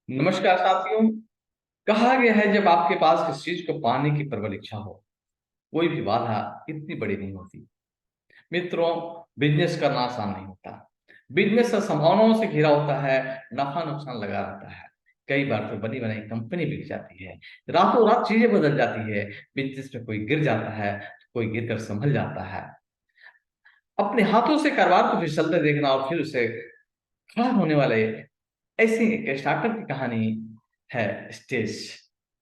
नमस्कार साथियों। कहा गया है जब आपके पास किसी चीज को पाने की प्रबल इच्छा हो, कोई भी बाधा इतनी बड़ी नहीं होती। मित्रों, बिजनेस करना आसान नहीं होता। बिजनेस संभावनाओं से घिरा होता है, नफा नुकसान लगा रहता है। कई बार तो बनी बनाई कंपनी बिक जाती है, रातों रात चीजें बदल जाती है। बिजनेस में कोई गिर जाता है तो कोई गिर कर संभल जाता है। अपने हाथों से कारोबार को फिसलते देखना और फिर उसे खड़ा होने वाले ऐसी एक स्टार्टअप की कहानी है स्टेज।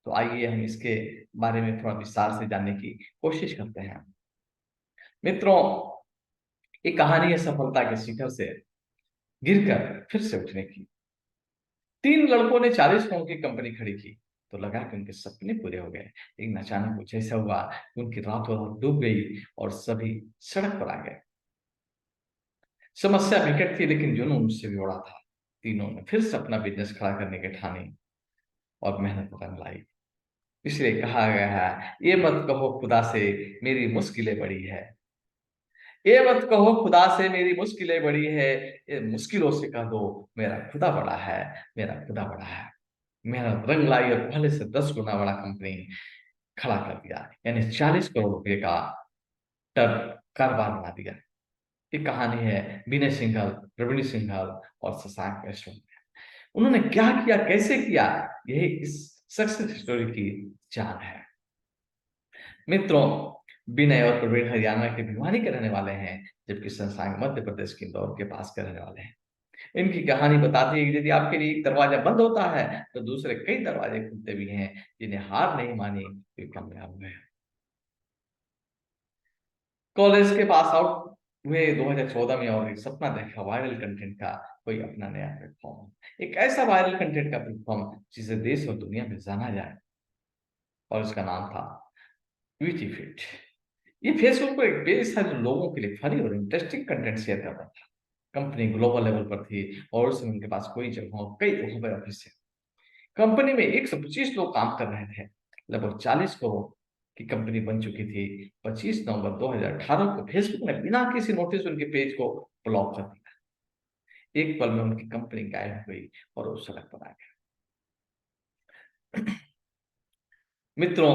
तो आइए हम इसके बारे में थोड़ा विस्तार से जानने की कोशिश करते हैं। मित्रों, ये कहानी है सफलता के शिखर से गिरकर फिर से उठने की। तीन लड़कों ने 40 करोड़ की कंपनी खड़ी की तो लगा कि उनके सपने पूरे हो गए। लेकिन अचानक कुछ ऐसा हुआ कि उनकी रातों रात डूब गई और सभी सड़क पर आ गए। समस्या विकट थी लेकिन जुनून उससे भी बड़ा था। तीनों ने फिर से अपना बिजनेस खड़ा करने की ठानी और मेहनत रंग लाई। इसलिए कहा गया है, ये मत कहो खुदा से मेरी मुश्किलें बड़ी है। ये मत कहो खुदा से मेरी मुश्किलें बड़ी है। ये मुश्किलों से कह दो मेरा खुदा बड़ा है। मेरा खुदा बड़ा है। मेहनत रंग लाई और पहले से 10 गुना बड़ा कंपनी खड़ा कर दिया, यानी 40 करोड़ रुपए का टर्न कारोबार बना दिया। ये कहानी है विनय सिंघल, प्रवीण सिंघल और शशांक मिश्र। उन्होंने क्या किया, कैसे किया, यही इस सक्सेस स्टोरी की जान है। मित्रों, विनय और प्रवीण हरियाणा के भिवानी के रहने वाले हैं, जबकि शशांक मध्य प्रदेश के इंदौर के पास के रहने वाले हैं। इनकी कहानी बताती है कि यदि आपके लिए एक दरवाजा बंद होता है तो दूसरे कई दरवाजे खुलते भी हैं। जिन्हें हार नहीं मानी वे कामयाब हुए। कॉलेज के पास आउट हुए 2014 में और एक सपना देखा, वायरल कंटेंट का कोई अपना नया प्लेटफॉर्म। एक ऐसा वायरल कंटेंट का प्लेटफॉर्म जिसे देश और दुनिया में जाना जाए, और इसका नाम था ब्यूटी फिट। ये फेसबुक पर एक पेज था जो लोगों के लिए फनी और इंटरेस्टिंग कंटेंट शेयर करता था। कंपनी ग्लोबल लेवल पर थी और उस समय उनके पास कोई जगह कई जगहों पर ऑफिस है। कंपनी में 125 लोग काम कर रहे थे। लगभग 40 करोड़ की कंपनी बन चुकी थी। 25 नवंबर 2018 को फेसबुक ने बिना किसी नोटिस उनके पेज को ब्लॉक कर दिया। एक पल में उनकी कंपनी गायब हो गई और वो सड़क पर आ गया। मित्रों,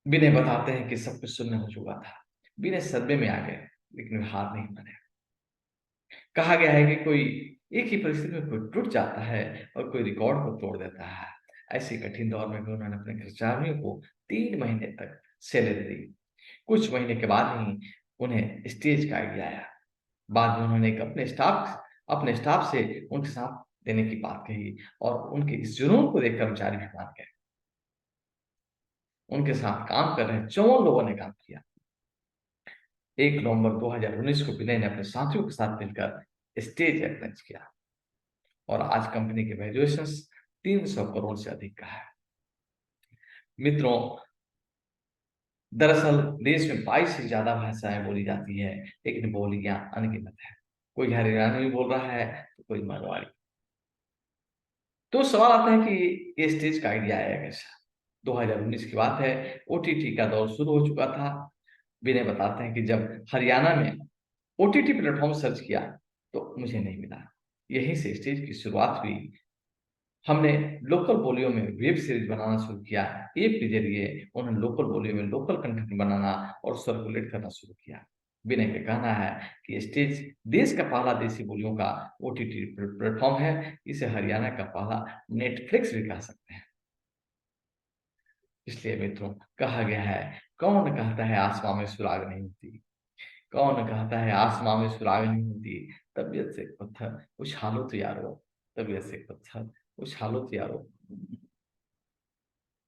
विनय बताते हैं कि सब कुछ शून्य हो चुका था। विनय सदमे में आ गए लेकिन वे हार नहीं माने। कहा गया है कि कोई एक ही परिस्थिति में कोई टूट जाता है और कोई रिकॉर्ड को तोड़ देता है। ऐसे कठिन दौर में भी उन्होंने अपने कर्मचारियों को 3 महीने तक सैलरी दी। कुछ महीने के बाद ही उन्हें स्टेज का आइडिया आया। बाद में उन्होंने एक अपने स्टाफ से उनके साथ देने की बात कही और उनके इस जुनून को देख कर्मचारी भी मान गए। उनके साथ काम कर रहे 54 लोगों ने काम किया। 1 नवंबर 2019 को विनय ने अपने साथियों के साथ मिलकर स्टेज लॉन्च किया और आज कंपनी की वैल्यूएशन 300 करोड़ से अधिक का है। मित्रों, दरअसल देश में 22 से ज्यादा भाषाएं बोली जाती है, लेकिन बोलियां अनगिनत है। कोई हरियाणवी बोल रहा है तो कोई मारवाड़ी। तो सवाल आता है कि ये स्टेज का आइडिया आया कैसा। 2019 की बात है, ओटीटी का दौर शुरू हो चुका था। विनय बताते हैं कि जब हरियाणा में ओटीटी प्लेटफॉर्म सर्च किया तो मुझे नहीं मिला। यहीं से स्टेज की शुरुआत हुई। हमने लोकल बोलियों में वेब सीरीज बनाना शुरू किया। ऐप के जरिए उन्होंने लोकल बोलियों में लोकल कंटेंट बनाना और सर्कुलेट करना शुरू किया। विनय का कहना है कि स्टेज देश का पहला देसी बोलियों का ओटीटी प्लेटफॉर्म है। इसे हरियाणा का पहला नेटफ्लिक्स भी कह सकते हैं। इसलिए मित्रों, कहा गया है, कौन कहता है आसमां में सुराग नहीं होती। कौन कहता है आसमां में सुराग नहीं होती। तबीयत से पत्थर उछालो तो यारो। तबीयत से पत्थर उछालो तो यारो।